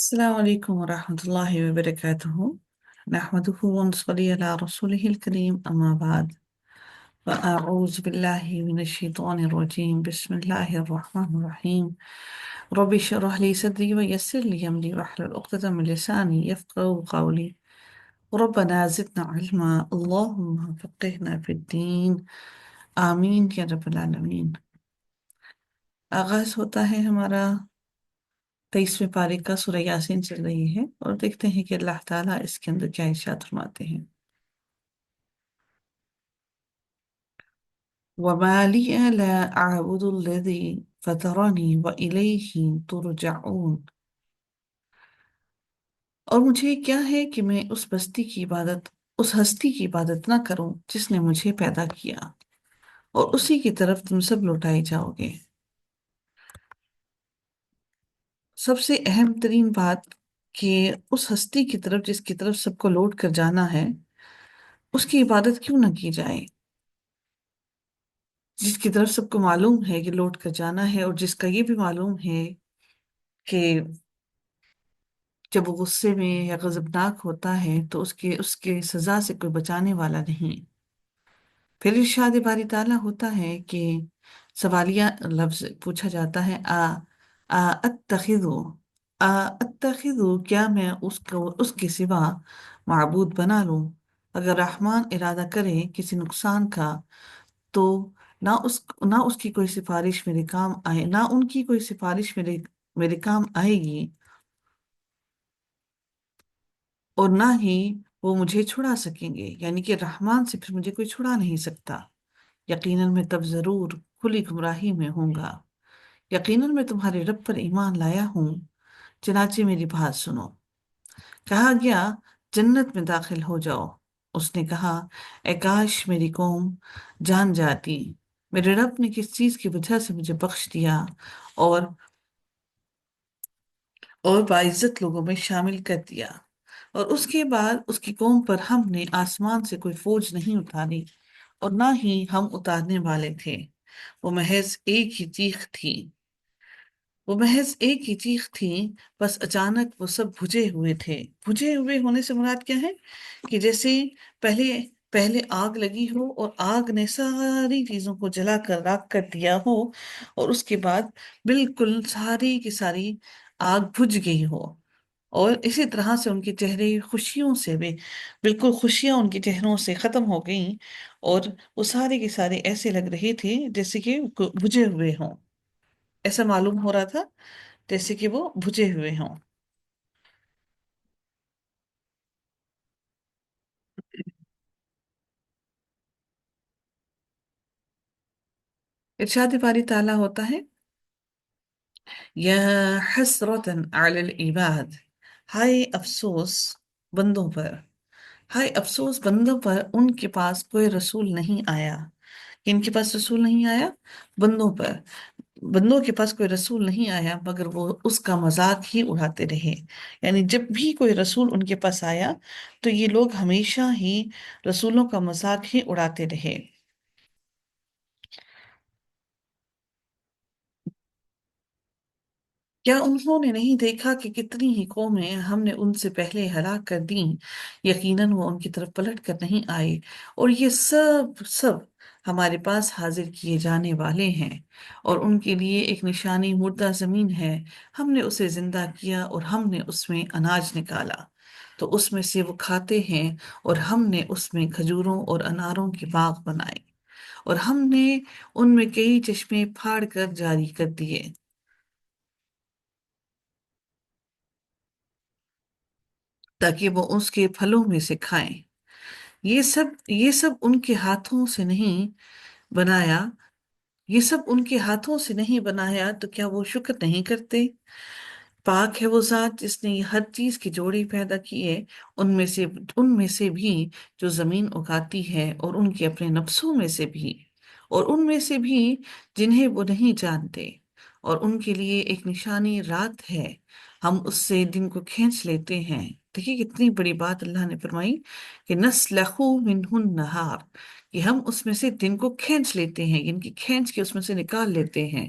السلام عليكم ورحمة الله وبركاته. نحمده ونصلي على رسوله الكريم، أما بعد، فأعوذ بالله من الشيطان الرجيم. بسم الله الرحمن الرحيم. ربي اشرح لي صدري ويسر لي أمري واحلل عقدة من لساني يفقهوا قولي. ربنا زدنا علما، اللهم فقهنا في الدين، آمین یا رب العالمین۔ آغاز ہوتا ہے ہمارا 23ویں پارے کا، سورہ یاسین چل رہی ہے، اور دیکھتے ہیں کہ اللہ تعالیٰ اس کے اندر کیا ارشاد فرماتے ہیں۔ وَمَا لِيَ لَا أَعْبُدُ الَّذِي فَطَرَنِي وَإِلَيْهِ تُرْجَعُونَ۔ اور مجھے کیا ہے کہ میں اس ہستی کی عبادت نہ کروں جس نے مجھے پیدا کیا، اور اسی کی طرف تم سب لوٹائے جاؤ گے۔ سب سے اہم ترین بات کہ اس ہستی کی طرف جس کی طرف سب کو لوٹ کر جانا ہے، اس کی عبادت کیوں نہ کی جائے، جس کی طرف سب کو معلوم ہے کہ لوٹ کر جانا ہے، اور جس کا یہ بھی معلوم ہے کہ جب وہ غصے میں یا غضبناک ہوتا ہے تو اس کے سزا سے کوئی بچانے والا نہیں۔ پھر ارشاد باری تعالیٰ ہوتا ہے کہ سوالیہ لفظ پوچھا جاتا ہے، اتخذو اتخذو، کیا میں اس کے سوا معبود بنا لوں؟ اگر رحمان ارادہ کرے کسی نقصان کا تو نہ اس کی کوئی سفارش میرے کام آئے، نہ ان کی کوئی سفارش میرے کام آئے گی، اور نہ ہی وہ مجھے چھڑا سکیں گے، یعنی کہ رحمان سے پھر مجھے کوئی چھڑا نہیں سکتا۔ یقیناً میں تب ضرور کھلی گمراہی میں ہوں گا۔ یقیناً میں تمہارے رب پر ایمان لایا ہوں، چنانچہ میری بات سنو۔ کہا گیا جنت میں داخل ہو جاؤ۔ اس نے کہا اے کاش میری قوم جان جاتی، میرے رب نے کس چیز کی وجہ سے مجھے بخش دیا اور باعزت لوگوں میں شامل کر دیا۔ اور اس کے بعد اس کی قوم پر ہم نے آسمان سے کوئی فوج نہیں اتاری، اور نہ ہی ہم اتارنے والے تھے۔ وہ محض ایک ہی چیخ تھی، بس اچانک وہ سب بھجے ہوئے تھے۔ بھجے ہوئے ہونے سے مراد کیا ہے؟ کہ جیسے پہلے آگ لگی ہو اور آگ نے ساری چیزوں کو جلا کر راکھ کر دیا ہو، اور اس کے بعد بالکل ساری کی ساری آگ بجھ گئی ہو، اور اسی طرح سے ان کے چہرے خوشیوں سے بھی بالکل خوشیاں ان کے چہروں سے ختم ہو گئیں، اور وہ سارے کے سارے ایسے لگ رہے تھے جیسے کہ بجھے ہوئے ہوں۔ ایسا معلوم ہو رہا تھا جیسے کہ وہ بجھے ہوئے ہوں۔ ارشاد باری تعالیٰ ہوتا ہے یا حسرتن علی العباد، ہائے افسوس بندوں پر، ہائے افسوس بندوں پر، ان کے پاس کوئی رسول نہیں آیا۔ ان کے پاس رسول نہیں آیا؟ بندوں پر، بندوں کے پاس کوئی رسول نہیں آیا مگر وہ اس کا مذاق ہی اڑاتے رہے۔ یعنی جب بھی کوئی رسول ان کے پاس آیا تو یہ لوگ ہمیشہ ہی رسولوں کا مذاق ہی اڑاتے رہے۔ کیا انہوں نے نہیں دیکھا کہ کتنی ہی قومیں ہم نے ان سے پہلے ہلاک کر دیں؟ یقیناً وہ ان کی طرف پلٹ کر نہیں آئے، اور یہ سب سب ہمارے پاس حاضر کیے جانے والے ہیں، اور ان کے لیے ایک نشانی مردہ زمین ہے۔ ہم نے اسے زندہ کیا اور ہم نے اس میں اناج نکالا تو اس میں سے وہ کھاتے ہیں، اور ہم نے اس میں کھجوروں اور اناروں کے باغ بنائے، اور ہم نے ان میں کئی چشمے پھاڑ کر جاری کر دیے تاکہ وہ اس کے پھلوں میں سے کھائیں۔ یہ سب ان کے ہاتھوں سے نہیں بنایا، یہ سب ان کے ہاتھوں سے نہیں بنایا تو کیا وہ شکر نہیں کرتے؟ پاک ہے وہ ذات جس نے یہ ہر چیز کی جوڑی پیدا کی ہے، ان میں سے بھی جو زمین اگاتی ہے، اور ان کے اپنے نفسوں میں سے بھی، اور ان میں سے بھی جنہیں وہ نہیں جانتے، اور ان کے لیے ایک نشانی رات ہے، ہم اس سے دن کو کھینچ لیتے ہیں۔ دیکھیے کتنی بڑی بات اللہ نے فرمائی کہ نسلخ منہ النہار، کہ ہم اس میں سے دن کو کھینچ لیتے ہیں، یعنی کہ کھینچ کے اس میں سے نکال لیتے ہیں۔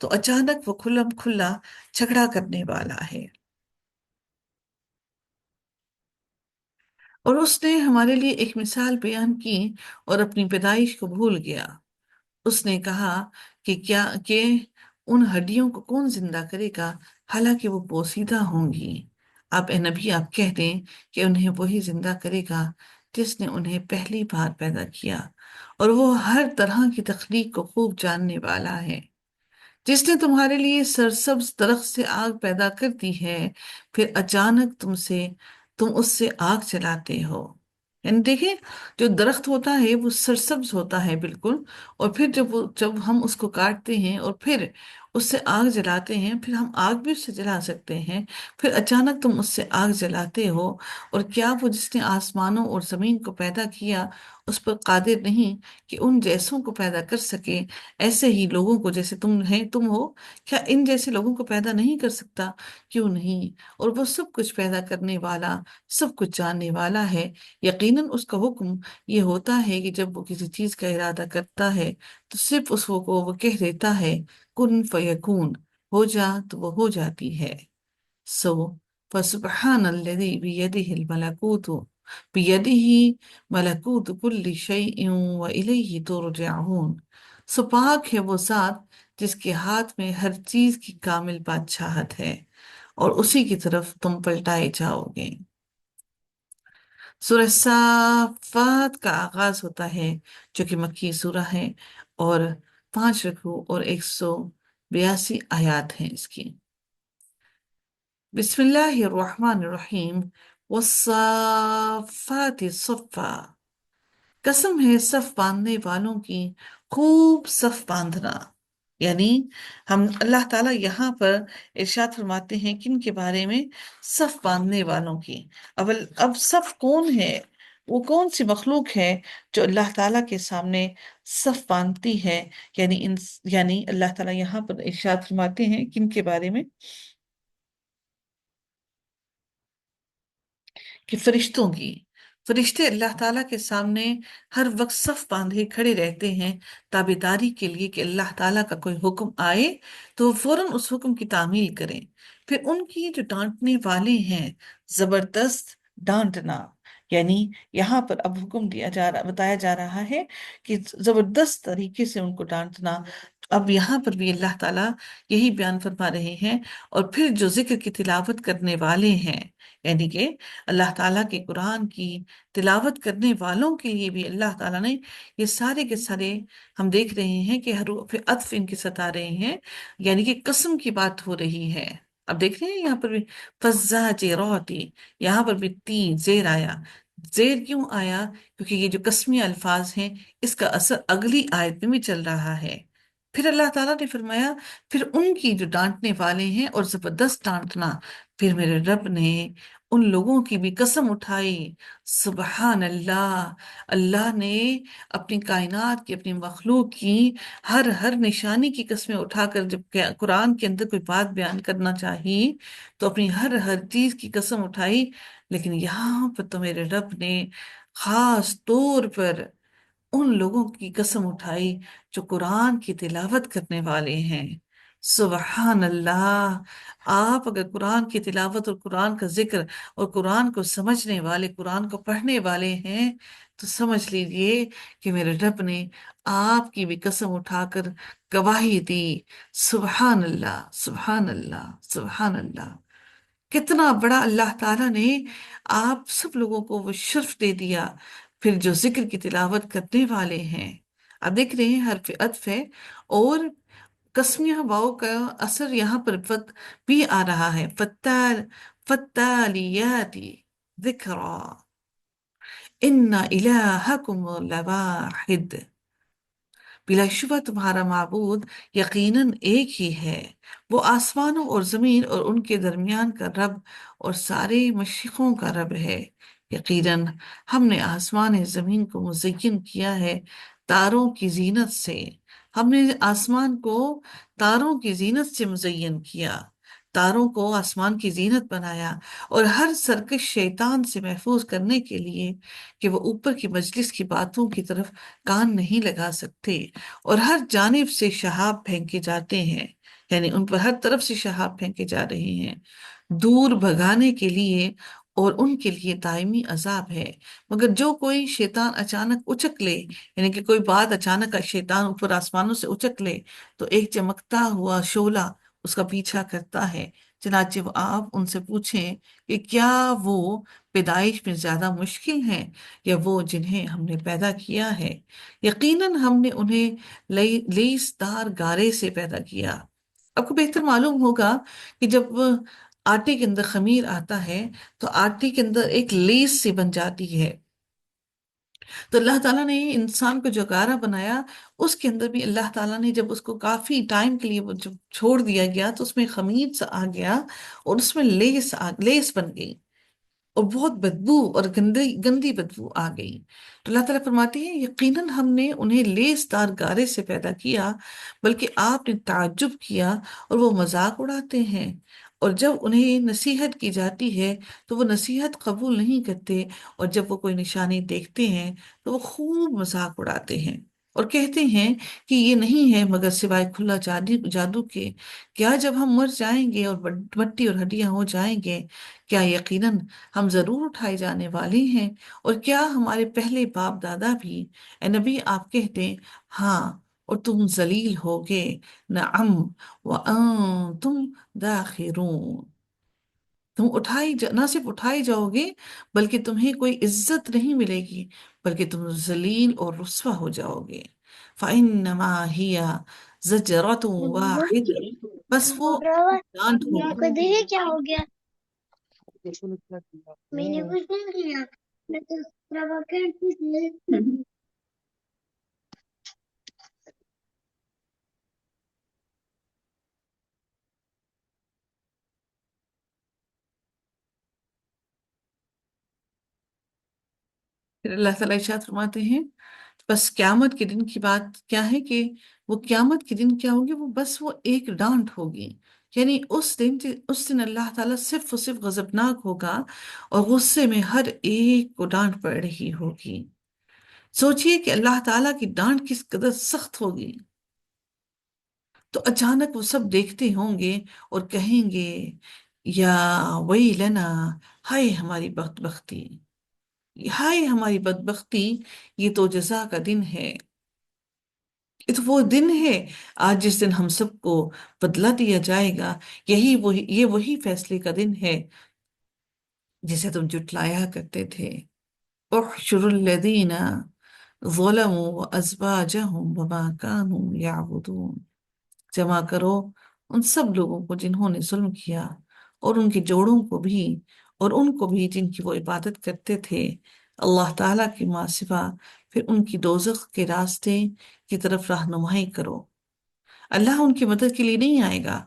تو اچانک وہ کھلم کھلا جھگڑا کرنے والا ہے، اور اس نے ہمارے لیے ایک مثال بیان کی اور اپنی پیدائش کو بھول گیا۔ اس نے کہا کہ ان ہڈیوں کو کون زندہ کرے گا، حالانکہ وہ پوسیدہ ہوں گی۔ آپ اے نبی آپ کہہ دیں کہ انہیں وہی زندہ کرے گا جس نے انہیں پہلی بار پیدا کیا، اور وہ ہر طرح کی تخلیق کو خوب جاننے والا ہے۔ جس نے تمہارے لیے سرسبز درخت سے آگ پیدا کر دی ہے، پھر اچانک تم اس سے آگ جلاتے ہو۔ یعنی دیکھیں، جو درخت ہوتا ہے وہ سرسبز ہوتا ہے بالکل، اور پھر جب ہم اس کو کاٹتے ہیں اور پھر اس سے آگ جلاتے ہیں، پھر ہم آگ بھی اس سے جلا سکتے ہیں، پھر اچانک تم اس سے آگ جلاتے ہو۔ اور کیا وہ جس نے آسمانوں اور زمین کو پیدا کیا اس پر قادر نہیں کہ ان جیسوں کو پیدا کر سکے؟ ایسے ہی لوگوں کو، جیسے تم ہو، کیا ان جیسے لوگوں کو پیدا نہیں کر سکتا؟ کیوں نہیں؟ اور وہ سب کچھ پیدا کرنے والا، سب کچھ جاننے والا ہے۔ یقیناً اس کا حکم یہ ہوتا ہے کہ جب وہ کسی چیز کا ارادہ کرتا ہے تو صرف اس کو وہ کہہ دیتا ہے کن فیکون، ہو جا تو وہ ہو جاتی ہے۔ سو فسبحان الذی بیدہ الملکوت بیدہ ملکوت کل شیء والیہ ترجعون۔ سو پاک ہے وہ ذات جس کے ہاتھ میں ہر چیز کی کامل بادشاہت ہے، اور اسی کی طرف تم پلٹائے جاؤ گے۔ سورہ صافات کا آغاز ہوتا ہے، جو کہ مکی سورہ ہے، اور 5 رکوع اور 182 آیات ہیں اس کی۔ بسم اللہ الرحمن الرحیم، والصافات صفا، قسم ہے صف باندھنے والوں کی، خوب صف باندھنا۔ یعنی اللہ تعالیٰ یہاں پر ارشاد فرماتے ہیں کن کے بارے میں؟ صف باندھنے والوں کی۔ اب صف کون ہے؟ وہ کون سی مخلوق ہے جو اللہ تعالیٰ کے سامنے صف باندھتی ہے؟ یعنی اللہ تعالیٰ یہاں پر ارشاد فرماتے ہیں کن کے بارے میں؟ کہ فرشتوں کی۔ فرشتے اللہ تعالیٰ کے سامنے ہر وقت صف باندھے کھڑے رہتے ہیں تابعداری کے لیے، کہ اللہ تعالیٰ کا کوئی حکم آئے تو وہ فوراً اس حکم کی تعمیل کریں۔ پھر ان کی جو ڈانٹنے والے ہیں، زبردست ڈانٹنا، یعنی یہاں پر اب حکم بتایا جا رہا ہے کہ زبردست طریقے سے ان کو ڈانٹنا۔ اب یہاں پر بھی اللہ تعالیٰ یہی بیان فرما رہے ہیں۔ اور پھر جو ذکر کی تلاوت کرنے والے ہیں، یعنی کہ اللہ تعالیٰ کے قرآن کی تلاوت کرنے والوں کے لیے بھی اللہ تعالیٰ نے یہ سارے کے سارے، ہم دیکھ رہے ہیں کہ حروف عطف ان کے ساتھ آ رہے ہیں، یعنی کہ قسم کی بات ہو رہی ہے۔ اب دیکھ رہے ہیں یہاں پر بھی فَالزَّاجِرَاتِ، یہاں پر بھی تین زیر آیا۔ زیر کیوں آیا؟ کیونکہ یہ جو قسمی الفاظ ہیں اس کا اثر اگلی آیت میں بھی چل رہا ہے۔ پھر اللہ تعالیٰ نے فرمایا پھر ان کی جو ڈانٹنے والے ہیں اور زبردست ڈانٹنا، پھر میرے رب نے ان لوگوں کی بھی قسم اٹھائی۔ سبحان اللہ، اللہ نے اپنی کائنات کی، اپنی مخلوق کی ہر نشانی کی قسمیں اٹھا کر، جب قرآن کے اندر کوئی بات بیان کرنا چاہی تو اپنی ہر چیز کی قسم اٹھائی، لیکن یہاں پر تو میرے رب نے خاص طور پر ان لوگوں کی قسم اٹھائی جو قرآن کی تلاوت کرنے والے ہیں۔ سبحان اللہ! آپ اگر قرآن کی تلاوت اور قرآن کا ذکر اور قرآن کو سمجھنے والے، قرآن کو پڑھنے والے ہیں، تو سمجھ لیجئے کہ میرے رب نے آپ کی بھی قسم اٹھا کر گواہی دی۔ سبحان اللہ، سبحان اللہ، سبحان اللہ! کتنا بڑا اللہ تعالیٰ نے آپ سب لوگوں کو وہ شرف دے دیا۔ پھر جو ذکر کی تلاوت کرنے والے ہیں، اب دیکھ رہے ہیں حرف عطف ہے، اور قسمیہ واؤ کا اثر یہاں پر بھی آ رہا ہے۔ فَالتَّالِيَاتِ ذِكْرًا إِنَّ إِلَٰهَكُمْ لَوَاحِدٌ، بلا شبہ تمہارا معبود یقیناً ایک ہی ہے، وہ آسمانوں اور زمین اور ان کے درمیان کا رب اور سارے مشرقوں کا رب ہے۔ یقیناً ہم نے آسمان زمین کو مزین کیا ہے تاروں کی زینت سے، ہم نے آسمان کو تاروں کی زینت سے مزین کیا، تاروں کو آسمان کی زینت بنایا، اور ہر سرکش شیطان سے محفوظ کرنے کے لیے کہ وہ اوپر کی مجلس کی باتوں کی طرف کان نہیں لگا سکتے، اور ہر جانب سے شہاب پھینکے جاتے ہیں۔ یعنی ان پر ہر طرف سے شہاب پھینکے جا رہے ہیں، دور بھگانے کے لیے، اور ان کے لیے دائمی عذاب ہے۔ مگر جو کوئی شیطان اچانک اچک لے، یعنی کہ کوئی بات اچانک شیطان اوپر آسمانوں سے اچک لے، تو ایک چمکتا ہوا شعلہ اس کا پیچھا کرتا ہے۔ چنانچہ آپ ان سے پوچھیں کہ کیا وہ پیدائش میں زیادہ مشکل ہیں یا وہ جنہیں ہم نے پیدا کیا ہے؟ یقیناً ہم نے انہیں لیس دار گارے سے پیدا کیا۔ آپ کو بہتر معلوم ہوگا کہ جب آٹے کے اندر خمیر آتا ہے تو آٹے کے اندر ایک لیس سی بن جاتی ہے، تو اللہ تعالیٰ نے انسان کو جو گارا بنایا، اس کے اندر بھی اللہ تعالیٰ نے جب اس کو کافی ٹائم کے لیے وہ جب چھوڑ دیا گیا تو اس میں خمیر سا آ گیا، اور اس میں لیس بن گئی، اور بہت بدبو اور گندی گندی بدبو آ گئی۔ تو اللہ تعالیٰ فرماتے ہیں یقیناً ہم نے انہیں لیس دار گارے سے پیدا کیا، بلکہ آپ نے تعجب کیا اور وہ مذاق اڑاتے ہیں۔ اور جب انہیں نصیحت کی جاتی ہے تو وہ نصیحت قبول نہیں کرتے، اور جب وہ کوئی نشانی دیکھتے ہیں تو وہ خوب مذاق اڑاتے ہیں اور کہتے ہیں کہ یہ نہیں ہے مگر سوائے کھلا جادو کے۔ کیا جب ہم مر جائیں گے اور مٹی اور ہڈیاں ہو جائیں گے، کیا یقیناً ہم ضرور اٹھائے جانے والے ہیں؟ اور کیا ہمارے پہلے باپ دادا بھی؟ اے نبی آپ کہہ دیں ہاں، اور تم ذلیل ہوگے، نعم وانتم داخرون، تم نہ صرف اٹھائے جاؤ گے بلکہ تمہیں کوئی عزت نہیں ملے گی، بلکہ تم ذلیل اور رسوا ہو جاؤ گے۔ فَإِنَّمَا هِيَ زَجْرَةٌ وَاحِدَةٌ، بس وہ ڈانٹ آپ ہوگی۔ کو دیکھے کیا ہو گیا؟ میں نے کچھ نہیں کیا، میں تو پربھا کرتی تھی۔ پھر اللہ تعالیٰ ارشاد فرماتے ہیں بس قیامت کے دن کی بات کیا ہے کہ وہ قیامت کے دن کیا ہوگی، وہ بس وہ ایک ڈانٹ ہوگی، یعنی اس دن اللہ تعالیٰ صرف اور صرف غضبناک ہوگا، اور غصے میں ہر ایک کو ڈانٹ پڑ رہی ہوگی۔ سوچئے کہ اللہ تعالیٰ کی ڈانٹ کس قدر سخت ہوگی۔ تو اچانک وہ سب دیکھتے ہوں گے اور کہیں گے یا ویلنا، ہائے ہماری بدبختی، ہائے ہماری بدبختی، یہ تو جزا کا دن ہے، یہ تو وہ دن ہے آج جس دن ہم سب کو بدلہ دیا جائے گا، یہ وہی فیصلے کا دن ہے جسے تم جٹلایا کرتے تھے۔ احشر الذین ظلموا وازواجہم وما کانوا یعبدون، جمع کرو ان سب لوگوں کو جنہوں نے ظلم کیا، اور ان کے جوڑوں کو بھی، اور ان کو بھی جن کی وہ عبادت کرتے تھے اللہ تعالیٰ کے ماں سوا، پھر ان کی دوزخ کے راستے کی طرف رہنمائی کرو۔ اللہ ان کی مدد کے لیے نہیں آئے گا،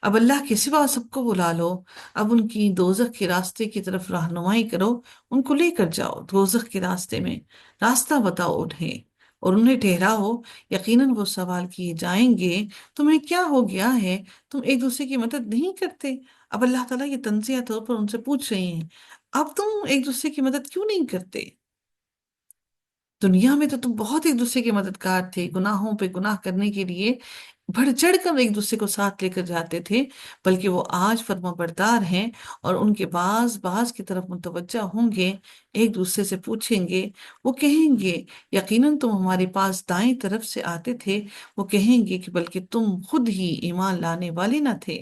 اب اللہ کے سوا سب کو بلا لو، اب ان کی دوزخ کے راستے کی طرف رہنمائی کرو، ان کو لے کر جاؤ دوزخ کے راستے میں، راستہ بتاؤ انہیں، اور انہیں ٹھہراؤ، یقیناً وہ سوال کیے جائیں گے تمہیں کیا ہو گیا ہے، تم ایک دوسرے کی مدد نہیں کرتے؟ اب اللہ تعالیٰ یہ تنزیہ طور پر ان سے پوچھ رہے ہیں اب تم ایک دوسرے کی مدد کیوں نہیں کرتے؟ دنیا میں تو تم بہت ایک دوسرے کے مددگار تھے، گناہوں پہ گناہ کرنے کے لیے بڑھ چڑھ کر ایک دوسرے کو ساتھ لے کر جاتے تھے، بلکہ وہ آج فرما بردار ہیں اور ان کے بعض کی طرف متوجہ ہوں گے، ایک دوسرے سے پوچھیں گے، وہ کہیں گے یقیناً تم ہمارے پاس دائیں طرف سے آتے تھے، وہ کہیں گے کہ بلکہ تم خود ہی ایمان لانے والے نہ تھے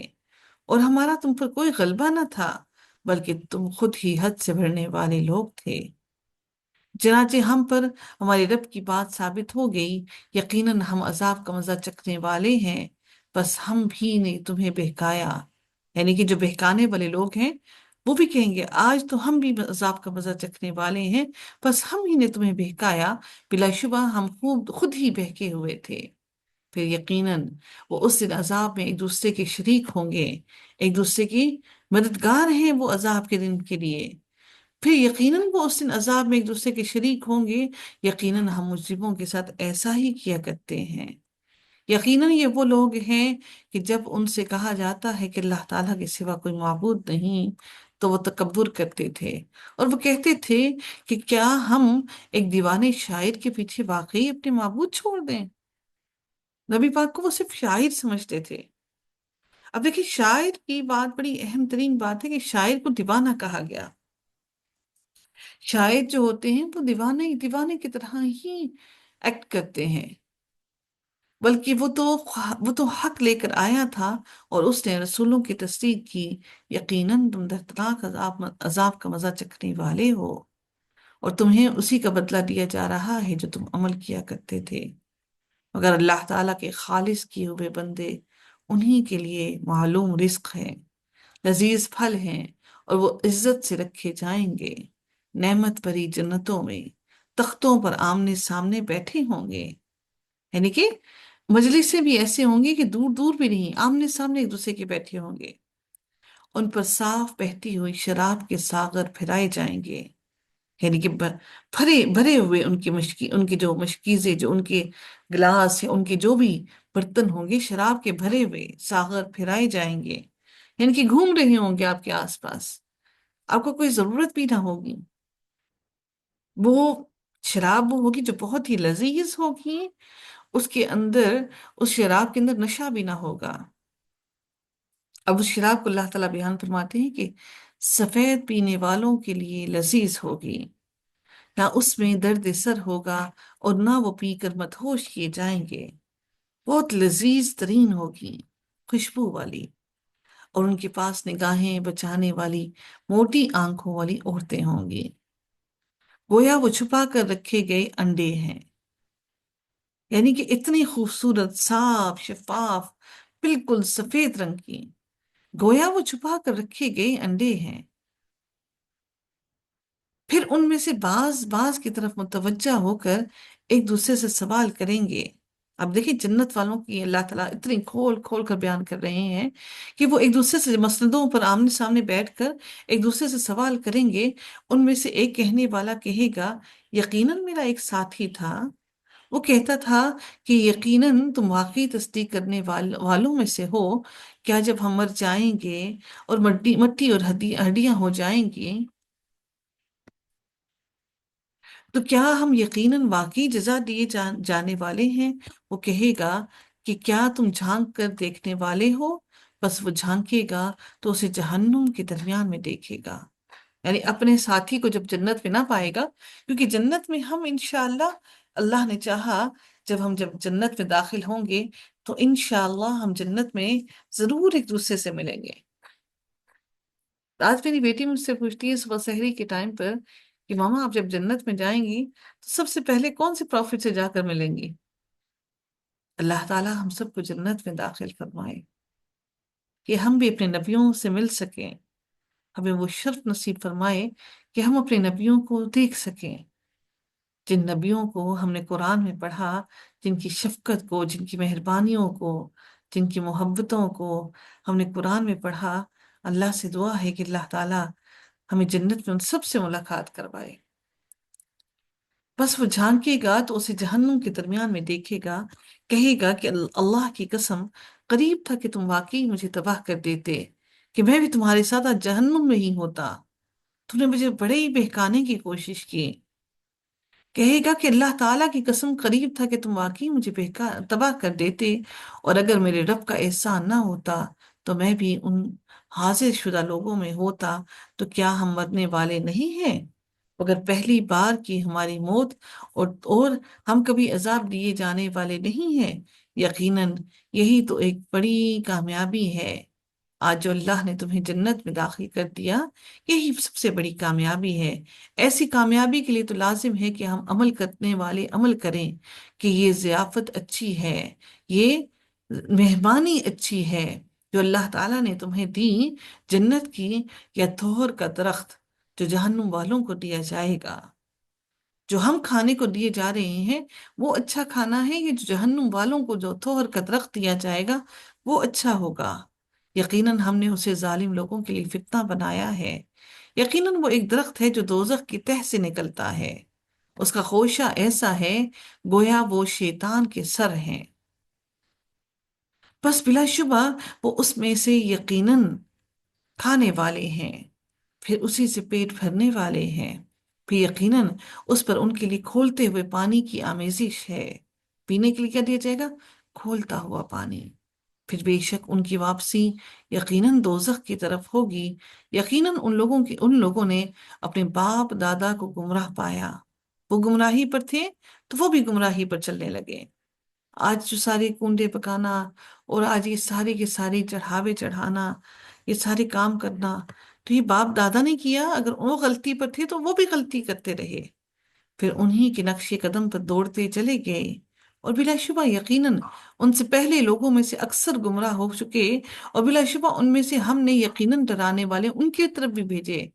اور ہمارا تم پر کوئی غلبہ نہ تھا، بلکہ تم خود ہی حد سے بڑھنے والے لوگ تھے۔ چنانچہ ہم پر ہماری رب کی بات ثابت ہو گئی، یقیناً ہم عذاب کا مزہ چکھنے والے ہیں، بس ہم بھی نے تمہیں بہکایا، یعنی کہ جو بہکانے والے لوگ ہیں وہ بھی کہیں گے آج تو ہم بھی عذاب کا مزہ چکھنے والے ہیں، بس ہم ہی نے تمہیں بہکایا، بلا شبہ ہم خود ہی بہکے ہوئے تھے۔ پھر یقیناً وہ اس دن عذاب میں ایک دوسرے کے شریک ہوں گے، ایک دوسرے کی مددگار ہیں وہ عذاب کے دن کے لیے۔ پھر یقیناً وہ اس دن عذاب میں ایک دوسرے کے شریک ہوں گے، یقیناً ہم مجرموں کے ساتھ ایسا ہی کیا کرتے ہیں۔ یقیناً یہ وہ لوگ ہیں کہ جب ان سے کہا جاتا ہے کہ اللہ تعالیٰ کے سوا کوئی معبود نہیں تو وہ تکبر کرتے تھے، اور وہ کہتے تھے کہ کیا ہم ایک دیوانے شاعر کے پیچھے واقعی اپنے معبود چھوڑ دیں؟ نبی پاک کو وہ صرف شاعر سمجھتے تھے، اب دیکھیں شاعر کی بات، بڑی اہم ترین بات ہے کہ شاعر کو دیوانہ کہا گیا۔ شاعر جو ہوتے ہیں وہ دیوانے دیوانے کی طرح ہی ایکٹ کرتے ہیں، بلکہ وہ تو حق لے کر آیا تھا، اور اس نے رسولوں کی تصدیق کی۔ یقیناً تم دردناک عذاب کا مزہ چکھنے والے ہو، اور تمہیں اسی کا بدلہ دیا جا رہا ہے جو تم عمل کیا کرتے تھے۔ مگر اللہ تعالیٰ کے خالص کیے ہوئے بندے، انہی کے لیے معلوم رزق ہے، لذیذ پھل ہیں، اور وہ عزت سے رکھے جائیں گے نعمت بھری جنتوں میں، تختوں پر آمنے سامنے بیٹھے ہوں گے۔ یعنی کہ مجلسیں بھی ایسے ہوں گے کہ دور دور بھی نہیں، آمنے سامنے ایک دوسرے کے بیٹھے ہوں گے۔ ان پر صاف بہتی ہوئی شراب کے ساغر پھرائے جائیں گے، یعنی کہ بھرے بھرے ہوئے ان کی جو مشکیزیں، جو ان کے گلاس یا ان کے جو بھی برتن ہوں گے، شراب کے بھرے ہوئے ساغر پھرائے جائیں گے، یعنی کہ گھوم رہے ہوں گے آپ کے آس پاس، آپ کو کوئی ضرورت بھی نہ ہوگی۔ وہ شراب وہ ہوگی جو بہت ہی لذیذ ہوگی، اس کے اندر، اس شراب کے اندر نشہ بھی نہ ہوگا۔ اب اس شراب کو اللہ تعالیٰ بیان فرماتے ہیں کہ سفید پینے والوں کے لیے لذیذ ہوگی، نہ اس میں درد سر ہوگا، اور نہ وہ پی کر مدہوش کیے جائیں گے۔ بہت لذیذ ترین ہوگی، خوشبو والی، اور ان کے پاس نگاہیں بچانے والی موٹی آنکھوں والی عورتیں ہوں گی، گویا وہ چھپا کر رکھے گئے انڈے ہیں، یعنی کہ اتنی خوبصورت، صاف، شفاف، بالکل سفید رنگ کی، گویا وہ چھپا کر رکھے گئے انڈے ہیں۔ پھر ان میں سے بعض بعض کی طرف متوجہ ہو کر ایک دوسرے سے سوال کریں گے۔ اب دیکھیں جنت والوں کی اللہ تعالیٰ اتنی کھول کھول کر بیان کر رہے ہیں کہ وہ ایک دوسرے سے مسندوں پر آمنے سامنے بیٹھ کر ایک دوسرے سے سوال کریں گے۔ ان میں سے ایک کہنے والا کہے گا، یقیناً میرا ایک ساتھی تھا، وہ کہتا تھا کہ یقیناً تم واقعی تصدیق کرنے والوں میں سے ہو۔ کیا جب ہم مر جائیں گے اور مٹی مٹی اور ہڈیاں ہو جائیں گی، تو کیا ہم یقیناً واقعی جزا دیے جانے والے ہیں؟ وہ کہے گا کہ کیا تم جھانک کر دیکھنے والے ہو؟ بس وہ جھانکے گا تو اسے جہنم کے درمیان میں دیکھے گا، یعنی اپنے ساتھی کو جب جنت میں نہ پائے گا، کیونکہ جنت میں ہم انشاءاللہ، اللہ نے چاہا، جب جنت میں داخل ہوں گے تو انشاءاللہ ہم جنت میں ضرور ایک دوسرے سے ملیں گے۔ آج میری بیٹی مجھ سے پوچھتی ہے صبح سحری کے ٹائم پر کہ ماما آپ جب جنت میں جائیں گی تو سب سے پہلے کون سے پروفٹ سے جا کر ملیں گی؟ اللہ تعالیٰ ہم سب کو جنت میں داخل فرمائے کہ ہم بھی اپنے نبیوں سے مل سکیں، ہمیں وہ شرف نصیب فرمائے کہ ہم اپنے نبیوں کو دیکھ سکیں، جن نبیوں کو ہم نے قرآن میں پڑھا، جن کی شفقت کو، جن کی مہربانیوں کو، جن کی محبتوں کو ہم نے قرآن میں پڑھا۔ اللہ سے دعا ہے کہ اللہ تعالیٰ ہمیں جنت میں ان سب سے ملاقات کروائے۔ بس وہ جھانکے گا تو اسے جہنم کے درمیان میں دیکھے گا، کہے گا کہ اللہ کی قسم، قریب تھا کہ تم واقعی مجھے تباہ کر دیتے، کہ میں بھی تمہارے ساتھ آج جہنم میں ہی ہوتا، تم نے مجھے بڑے ہی بہکانے کی کوشش کی۔ کہے گا کہ اللہ تعالیٰ کی قسم، قریب تھا کہ تم واقعی مجھے تباہ کر دیتے، اور اگر میرے رب کا احسان نہ ہوتا تو میں بھی ان حاضر شدہ لوگوں میں ہوتا۔ تو کیا ہم مرنے والے نہیں ہیں؟ مگر پہلی بار کی ہماری موت، اور ہم کبھی عذاب دیے جانے والے نہیں ہیں۔ یقیناً یہی تو ایک بڑی کامیابی ہے، آج جو اللہ نے تمہیں جنت میں داخل کر دیا، یہی سب سے بڑی کامیابی ہے۔ ایسی کامیابی کے لیے تو لازم ہے کہ ہم عمل کرنے والے عمل کریں، کہ یہ ضیافت اچھی ہے، یہ مہمانی اچھی ہے جو اللہ تعالیٰ نے تمہیں دی، جنت کی یا طور کا درخت جو جہنم والوں کو دیا جائے گا۔ جو ہم کھانے کو دیے جا رہے ہیں وہ اچھا کھانا ہے، یہ جو جہنم والوں کو جو طور کا درخت دیا جائے گا وہ اچھا ہوگا۔ یقیناً ہم نے اسے ظالم لوگوں کے لیے فتنہ بنایا ہے۔ یقیناً وہ ایک درخت ہے جو دوزخ کی تہ سے نکلتا ہے، اس کا خوشہ ایسا ہے گویا وہ شیطان کے سر ہیں، بس بلا شبہ وہ اس میں سے یقیناً کھانے والے ہیں، پھر اسی سے پیٹ بھرنے والے ہیں، پھر یقیناً اس پر ان کے لیے کھولتے ہوئے پانی کی آمیزش ہے۔ پینے کے لیے کیا دیا جائے گا؟ کھولتا ہوا پانی۔ پھر بے شک ان کی واپسی یقیناً دوزخ کی طرف ہوگی۔ یقیناً ان لوگوں نے اپنے باپ دادا کو گمراہ پایا، وہ گمراہی پر تھے تو وہ بھی گمراہی پر چلنے لگے۔ آج جو سارے کنڈے پکانا اور آج یہ ساری کے ساری چڑھاوے چڑھانا، یہ سارے کام کرنا، تو یہ باپ دادا نے کیا، اگر وہ غلطی پر تھے تو وہ بھی غلطی کرتے رہے، پھر انہی کے نقش قدم پر دوڑتے چلے گئے، اور بلا شبہ یقیناً ان سے پہلے لوگوں میں سے اکثر گمراہ ہو چکے، اور بلا شبہ ان میں سے ہم نے یقیناً ڈرانے والے ان کی طرف بھی بھیجے۔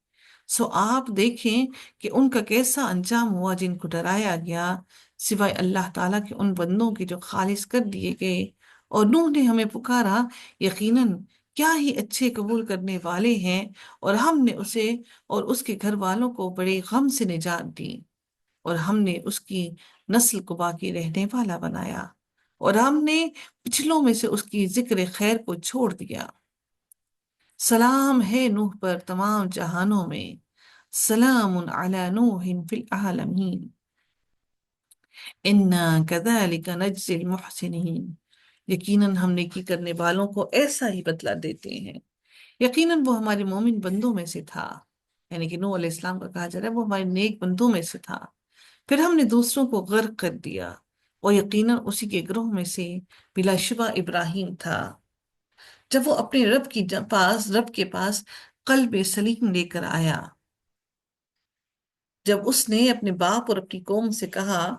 سو آپ دیکھیں کہ ان کا کیسا انجام ہوا جن کو ڈرایا گیا، سوائے اللہ تعالیٰ کے ان بندوں کے جو خالص کر دیے گئے۔ اور نوح نے ہمیں پکارا، یقیناً کیا ہی اچھے قبول کرنے والے ہیں، اور ہم نے اسے اور اس کے گھر والوں کو بڑے غم سے نجات دی، اور ہم نے اس کی نسل کو باقی رہنے والا بنایا، اور ہم نے پچھلوں میں سے اس کی ذکر خیر کو چھوڑ دیا۔ سلام ہے نوح پر تمام جہانوں میں، سلام علی نوح فی العالمین، انا کذالک نجزی المحسنین، یقیناً ہم نیکی کرنے والوں کو ایسا ہی بدلہ دیتے ہیں۔ یقیناً وہ ہمارے مومن بندوں میں سے تھا، یعنی کہ نوح علیہ السلام کا کہا جا رہا ہے وہ ہمارے نیک بندوں میں سے تھا۔ پھر ہم نے دوسروں کو غرق کر دیا، اور یقیناً اسی کے گروہ میں سے بلا شبہ ابراہیم تھا، جب وہ اپنے رب کے پاس قلب سلیم لے کر آیا، جب اس نے اپنے باپ اور اپنی قوم سے کہا،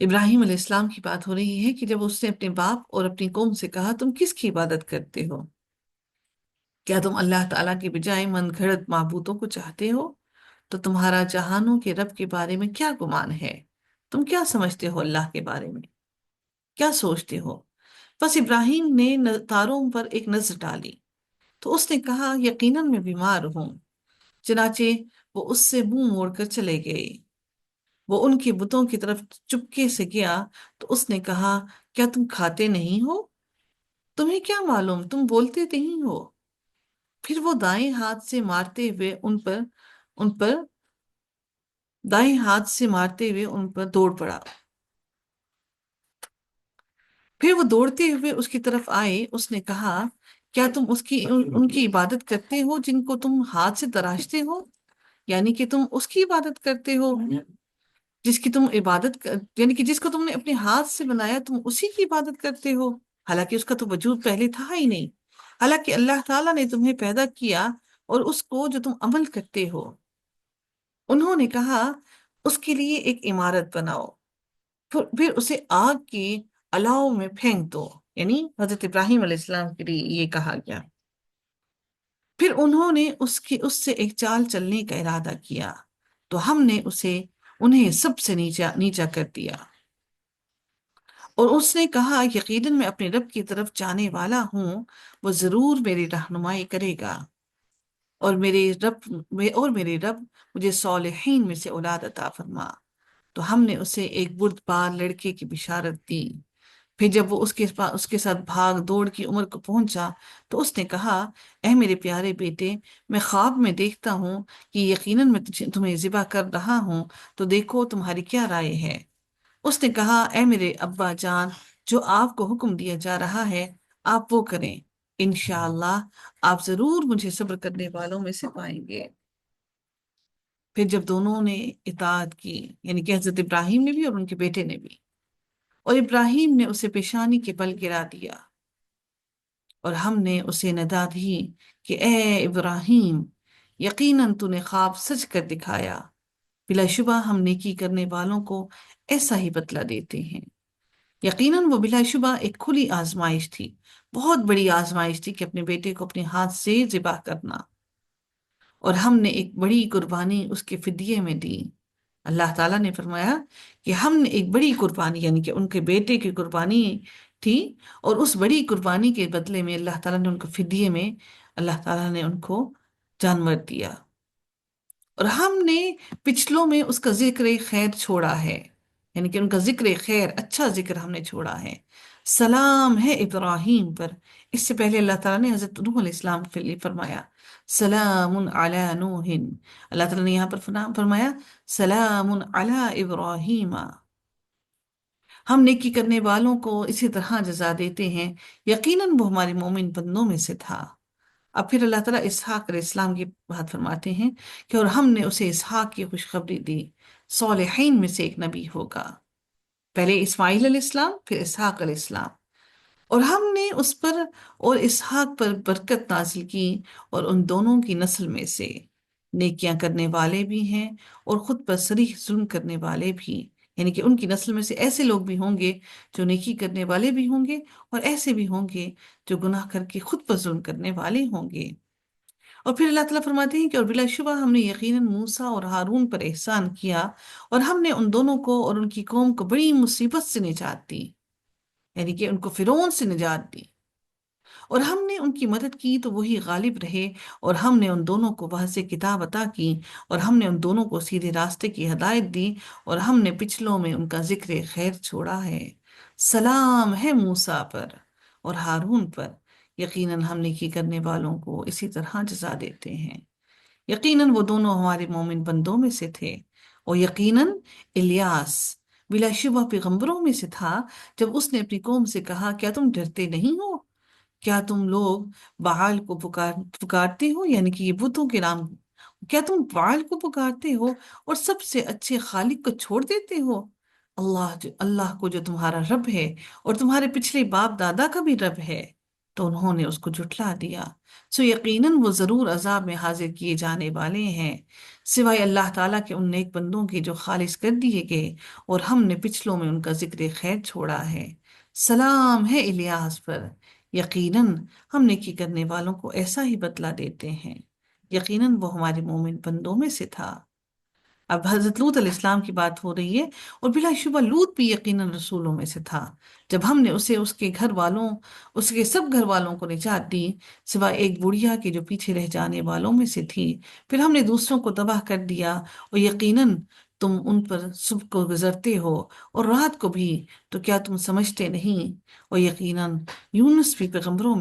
ابراہیم علیہ السلام کی بات ہو رہی ہے کہ جب اس نے اپنے باپ اور اپنی قوم سے کہا تم کس کی عبادت کرتے ہو؟ کیا تم اللہ تعالیٰ کے بجائے من گھڑت معبودوں کو چاہتے ہو؟ تو تمہارا جہانوں کے رب کے بارے میں کیا گمان ہے؟ تم کیا سمجھتے ہو اللہ کے بارے میں؟ کیا سوچتے ہو؟ بس ابراہیم نے تاروں پر ایک نظر ڈالی تو اس نے کہا یقیناً میں بیمار ہوں، چنانچہ وہ اس سے منہ موڑ کر چلے گئے۔ وہ ان کے بتوں کی طرف چپکے سے گیا تو اس نے کہا کیا تم کھاتے نہیں ہو؟ تمہیں کیا معلوم تم بولتے نہیں ہو؟ پھر وہ ان پر دائیں ہاتھ سے مارتے ہوئے ان پر دوڑ پڑا۔ پھر وہ دوڑتے ہوئے اس کی طرف آئے، اس نے کہا کیا تم ان کی عبادت کرتے ہو جن کو تم ہاتھ سے تراشتے ہو؟ یعنی کہ تم اس کی عبادت کرتے ہو جس کی تم یعنی کہ جس کو تم نے اپنے ہاتھ سے بنایا، تم اسی کی عبادت کرتے ہو، حالانکہ اس کا تو وجود پہلے تھا ہی نہیں، حالانکہ اللہ تعالیٰ نے تمہیں پیدا کیا اور اس کو جو تم عمل کرتے ہو۔ انہوں نے کہا اس کے لیے ایک عمارت بناؤ، پھر اسے آگ کی الاؤ میں پھینک دو، یعنی حضرت ابراہیم علیہ السلام کے لیے یہ کہا گیا۔ پھر انہوں نے اس سے ایک چال چلنے کا ارادہ کیا تو ہم نے انہیں سب سے نیچا نیچا کر دیا، اور اس نے کہا یقیناً میں اپنے رب کی طرف جانے والا ہوں، وہ ضرور میری رہنمائی کرے گا، اور میرے رب مجھے صالحین میں سے اولاد عطا فرما۔ تو ہم نے اسے ایک بردبار لڑکے کی بشارت دی۔ پھر جب وہ اس کے ساتھ بھاگ دوڑ کی عمر کو پہنچا تو اس نے کہا اے میرے پیارے بیٹے، میں خواب میں دیکھتا ہوں کہ یقیناً میں تمہیں ذبح کر رہا ہوں، تو دیکھو تمہاری کیا رائے ہے؟ اس نے کہا اے میرے ابا جان، جو آپ کو حکم دیا جا رہا ہے آپ وہ کریں، انشاءاللہ آپ ضرور مجھے صبر کرنے والوں میں سے پائیں گے۔ پھر جب دونوں نے اطاعت کی، یعنی کہ حضرت ابراہیم نے بھی اور ان کے بیٹے نے بھی، اور ابراہیم نے اسے پیشانی کے بل گرا دیا، اور ہم نے اسے ندا دی کہ اے ابراہیم، یقیناً تو نے خواب سچ کر دکھایا، بلا شبہ ہم نیکی کرنے والوں کو ایسا ہی بدلہ دیتے ہیں۔ یقیناً وہ بلا شبہ ایک کھلی آزمائش تھی، بہت بڑی آزمائش تھی کہ اپنے بیٹے کو اپنے ہاتھ سے ذبح کرنا، اور ہم نے ایک بڑی قربانی اس کے فدیے میں دی۔ اللہ تعالیٰ نے فرمایا کہ ہم نے ایک بڑی قربانی، یعنی کہ ان کے بیٹے کی قربانی تھی، اور اس بڑی قربانی کے بدلے میں اللہ تعالیٰ نے ان کو فدیے میں اللہ تعالیٰ نے ان کو جانور دیا، اور ہم نے پچھلوں میں اس کا ذکر خیر چھوڑا ہے، یعنی کہ ان کا ذکر خیر، اچھا ذکر ہم نے چھوڑا ہے۔ سلام ہے ابراہیم پر، اس سے پہلے اللہ تعالیٰ نے حضرت نوح علیہ السلام کے لیے فرمایا سلام علی نوح، اللہ تعالیٰ نے یہاں پر فرمایا سلام علی ابراہیم، ہم نیکی کرنے والوں کو اسی طرح جزا دیتے ہیں، یقیناً وہ ہمارے مومن بندوں میں سے تھا۔ اب پھر اللہ تعالیٰ اسحاق علیہ السلام کی بات فرماتے ہیں کہ اور ہم نے اسے اسحاق کی خوشخبری دی، صالحین میں سے ایک نبی ہوگا۔ پہلے اسماعیل علیہ السلام، پھر اسحاق علیہ السلام، اور ہم نے اس پر اور اسحاق پر برکت نازل کی، اور ان دونوں کی نسل میں سے نیکیاں کرنے والے بھی ہیں اور خود پر صریح ظلم کرنے والے بھی، یعنی کہ ان کی نسل میں سے ایسے لوگ بھی ہوں گے جو نیکی کرنے والے بھی ہوں گے، اور ایسے بھی ہوں گے جو گناہ کر کے خود پر ظلم کرنے والے ہوں گے۔ اور پھر اللہ تعالیٰ فرماتے ہیں کہ اور بلا شبہ ہم نے یقیناً موسیٰ اور ہارون پر احسان کیا، اور ہم نے ان دونوں کو اور ان کی قوم کو بڑی مصیبت سے نجات دی، یعنی کہ ان کو فرعون سے نجات دی، اور ہم نے ان کی مدد کی تو وہی غالب رہے، اور ہم نے ان دونوں کو واضح کتاب عطا کی، اور ہم نے ان دونوں کو سیدھے راستے کی ہدایت دی، اور ہم نے پچھلوں میں ان کا ذکر خیر چھوڑا ہے۔ سلام ہے موسیٰ پر اور ہارون پر، یقیناً ہم نیکی کرنے والوں کو اسی طرح جزا دیتے ہیں۔ یقیناً وہ دونوں ہمارے مومن بندوں میں سے تھے، اور یقیناً الیاس بلا شبہ پیغمبروں میں سے تھا، جب اس نے اپنی قوم سے کہا کیا تم ڈرتے نہیں ہو؟ کیا تم لوگ بعال کو پکارتے ہو، یعنی کہ یہ بتوں کے نام، کیا تم بعال کو پکارتے ہو اور سب سے اچھے خالق کو چھوڑ دیتے ہو؟ اللہ کو جو تمہارا رب ہے اور تمہارے پچھلے باپ دادا کا بھی رب ہے۔ تو انہوں نے اس کو جھٹلا دیا، سو یقیناً وہ ضرور عذاب میں حاضر کیے جانے والے ہیں، سوائے اللہ تعالیٰ کے ان نیک بندوں کے جو خالص کر دیے گئے، اور ہم نے پچھلوں میں ان کا ذکر خیر چھوڑا ہے۔ سلام ہے الیاس پر، یقیناً ہم نیکی کرنے والوں کو ایسا ہی بدلہ دیتے ہیں، یقیناً وہ ہمارے مومن بندوں میں سے تھا۔ اب حضرت لوط علیہ السلام کی بات ہو رہی ہے، اور بلا شبہ لوط بھی یقیناً رسولوں میں سے تھا، جب ہم نے اسے اس کے گھر والوں، اس کے سب گھر والوں کو نجات دی، سوائے ایک بڑھیا کے جو پیچھے رہ جانے والوں میں سے تھی، پھر ہم نے دوسروں کو تباہ کر دیا، اور یقیناً تم ان پر صبح کو گزرتے ہو اور رات کو بھی، تو کیا تم سمجھتے نہیں؟ اور یقیناً یونس بھی پیغمبروں میں